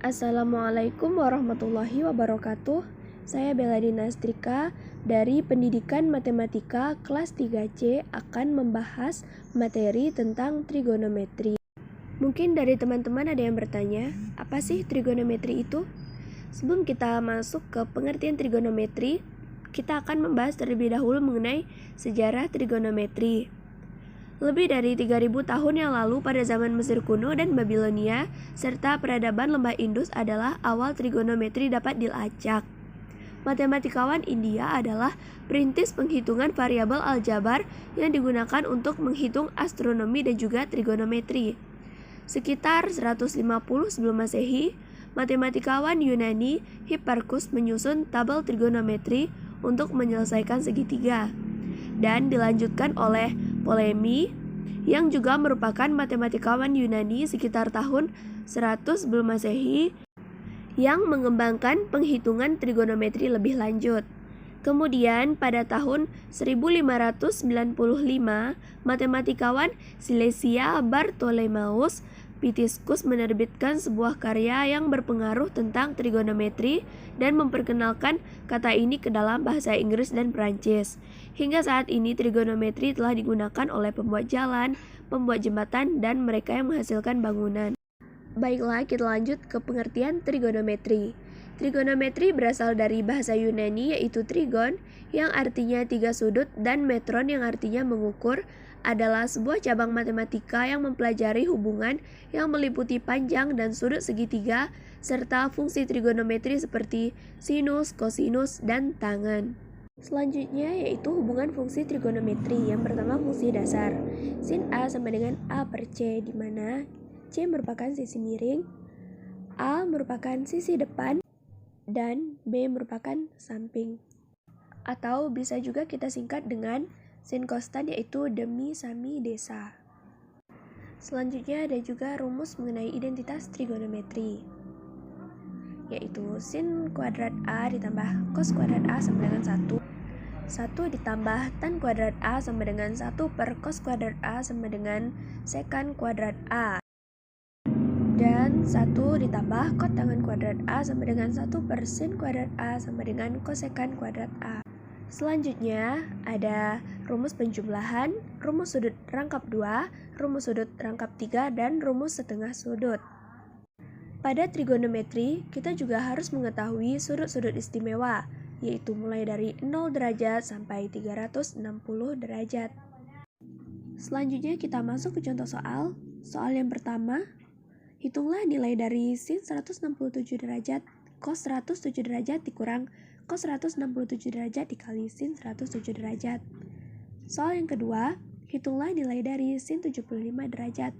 Assalamualaikum warahmatullahi wabarakatuh. Saya Beladina Astrika dari Pendidikan Matematika kelas 3C akan membahas materi tentang trigonometri. Mungkin dari teman-teman ada yang bertanya, apa sih trigonometri itu? Sebelum kita masuk ke pengertian trigonometri, kita akan membahas terlebih dahulu mengenai sejarah trigonometri. Lebih dari 3000 tahun yang lalu pada zaman Mesir kuno dan Babilonia, serta peradaban lembah Indus adalah awal trigonometri dapat dilacak. Matematikawan India adalah perintis penghitungan variabel aljabar yang digunakan untuk menghitung astronomi dan juga trigonometri. Sekitar 150 sebelum Masehi, matematikawan Yunani Hipparchus menyusun tabel trigonometri untuk menyelesaikan segitiga, dan dilanjutkan oleh Ptolemy yang juga merupakan matematikawan Yunani sekitar tahun 100 sebelum Masehi yang mengembangkan penghitungan trigonometri lebih lanjut. Kemudian pada tahun 1595, matematikawan Silesia Bartholomeus Pitiscus menerbitkan sebuah karya yang berpengaruh tentang trigonometri dan memperkenalkan kata ini ke dalam bahasa Inggris dan Perancis. Hingga saat ini trigonometri telah digunakan oleh pembuat jalan, pembuat jembatan, dan mereka yang menghasilkan bangunan. Baiklah, kita lanjut ke pengertian trigonometri. Trigonometri berasal dari bahasa Yunani yaitu trigon yang artinya tiga sudut dan metron yang artinya mengukur, adalah sebuah cabang matematika yang mempelajari hubungan yang meliputi panjang dan sudut segitiga serta fungsi trigonometri seperti sinus, kosinus, dan tangen. Selanjutnya yaitu hubungan fungsi trigonometri. Yang pertama fungsi dasar. Sin A sama dengan A per C, di mana C merupakan sisi miring, A merupakan sisi depan, dan B merupakan samping. Atau bisa juga kita singkat dengan sin konstan, yaitu demi sami desa. Selanjutnya ada juga rumus mengenai identitas trigonometri, yaitu sin kuadrat A ditambah cos kuadrat A sama dengan 1. 1 ditambah tan kuadrat A sama dengan 1 per cos kuadrat A sama dengan sekan kuadrat A. Dan 1 ditambah kot tangen kuadrat A sama dengan 1 per sin kuadrat A sama dengan kosekan kuadrat A. Selanjutnya ada rumus penjumlahan, rumus sudut rangkap 2, rumus sudut rangkap 3, dan rumus setengah sudut. Pada trigonometri, kita juga harus mengetahui sudut-sudut istimewa, yaitu mulai dari 0 derajat sampai 360 derajat. Selanjutnya kita masuk ke contoh soal. Soal yang pertama, hitunglah nilai dari sin 167 derajat cos 107 derajat dikurang cos 167 derajat dikali sin 107 derajat. Soal yang kedua, hitunglah nilai dari sin 75 derajat.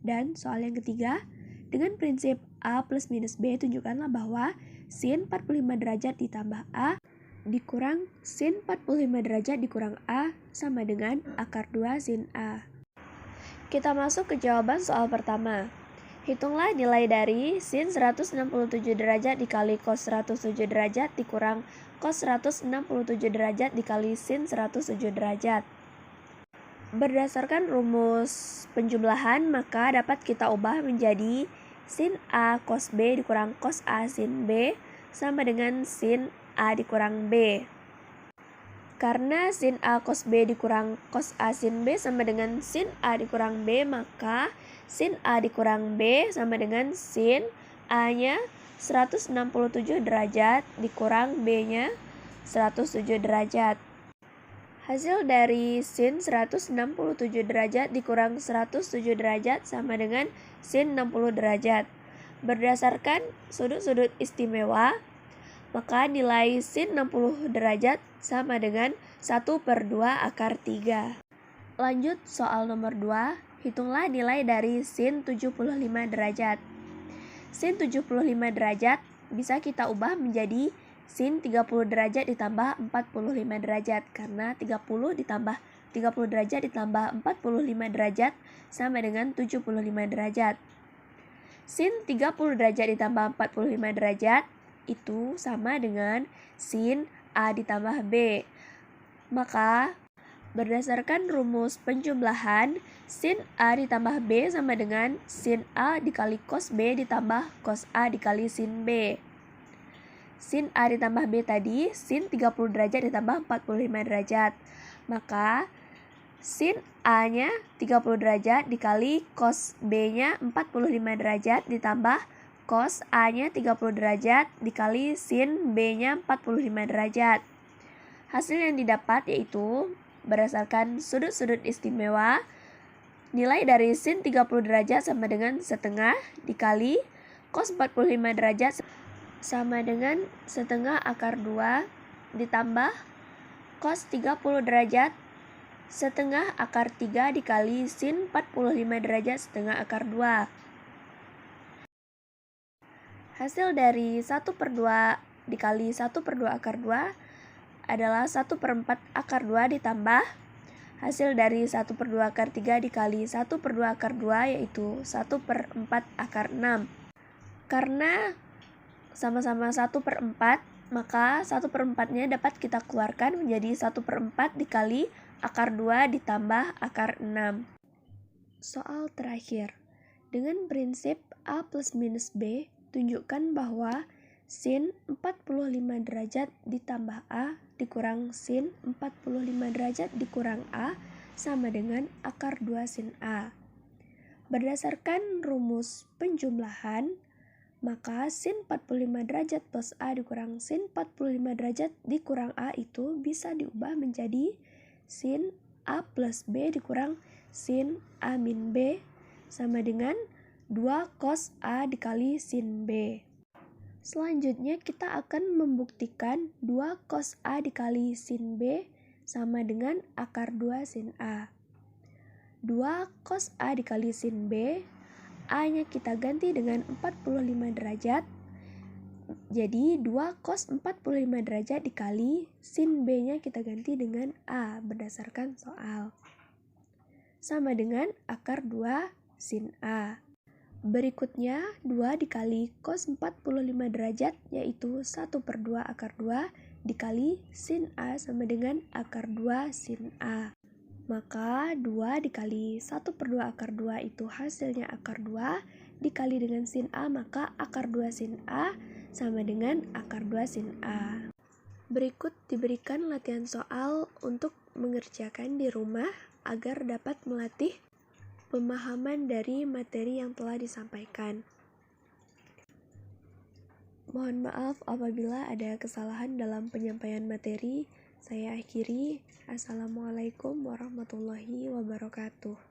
Dan soal yang ketiga, dengan prinsip A plus minus B, tunjukkanlah bahwa sin 45 derajat ditambah A dikurang sin 45 derajat dikurang A sama dengan akar 2 sin A. Kita masuk ke jawaban soal pertama. Hitunglah nilai dari sin 167 derajat dikali cos 107 derajat dikurang cos 167 derajat dikali sin 107 derajat. Berdasarkan rumus penjumlahan, maka dapat kita ubah menjadi sin A cos B dikurang cos A sin B sama dengan sin A dikurang B. Karena sin A cos B dikurang cos A sin B sama dengan sin A dikurang B, maka sin A dikurang B sama dengan sin A-nya 167 derajat dikurang B-nya 107 derajat. Hasil dari sin 167 derajat dikurang 107 derajat sama dengan sin 60 derajat. Berdasarkan sudut-sudut istimewa, maka nilai sin 60 derajat sama dengan 1 per 2 akar 3. Lanjut soal nomor 2, hitunglah nilai dari sin 75 derajat. Sin 75 derajat bisa kita ubah menjadi sin 30 derajat ditambah 45 derajat, karena 30 ditambah 30 derajat ditambah 45 derajat sama dengan 75 derajat. Sin 30 derajat ditambah 45 derajat itu sama dengan sin A ditambah B. Maka Berdasarkan rumus penjumlahan, sin A ditambah B sama dengan sin A dikali cos B ditambah cos A dikali sin B. Sin A ditambah B tadi, sin 30 derajat ditambah 45 derajat. Maka sin A-nya 30 derajat dikali cos B-nya 45 derajat ditambah cos A-nya 30 derajat dikali sin B-nya 45 derajat. Hasil yang didapat yaitu berdasarkan sudut-sudut istimewa, nilai dari sin 30 derajat sama dengan setengah dikali cos 45 derajat sama dengan setengah akar 2 ditambah cos 30 derajat setengah akar 3 dikali sin 45 derajat setengah akar 2. Hasil dari 1/2 dikali 1/2 akar 2 adalah 1/4 akar 2 ditambah hasil dari 1/2 akar 3 dikali 1/2 akar 2 yaitu 1/4 akar 6. Karena sama-sama 1/4, maka 1/4-nya dapat kita keluarkan menjadi 1/4 dikali akar 2 ditambah akar 6. Soal terakhir. Dengan prinsip A plus minus B, tunjukkan bahwa sin 45 derajat ditambah A dikurang sin 45 derajat dikurang A sama dengan akar 2 sin A. Berdasarkan rumus penjumlahan, maka sin 45 derajat plus A dikurang sin 45 derajat dikurang A itu bisa diubah menjadi sin A plus B dikurang sin A min B sama dengan 2 cos A dikali sin B. Selanjutnya kita akan membuktikan 2 cos A dikali sin B sama dengan akar 2 sin A. 2 cos A dikali sin B, A-nya kita ganti dengan 45 derajat. Jadi 2 cos 45 derajat dikali sin B-nya kita ganti dengan A berdasarkan soal. Sama dengan akar 2 sin A. Berikutnya 2 dikali cos 45 derajat yaitu 1/2 akar 2 dikali sin A sama dengan akar 2 sin A. Maka 2 dikali 1/2 akar 2 itu hasilnya akar 2 dikali dengan sin A, maka akar 2 sin A sama dengan akar 2 sin A. Berikut diberikan latihan soal untuk mengerjakan di rumah agar dapat melatih pemahaman dari materi yang telah disampaikan. Mohon maaf apabila ada kesalahan dalam penyampaian materi. Saya akhiri. Assalamualaikum warahmatullahi wabarakatuh.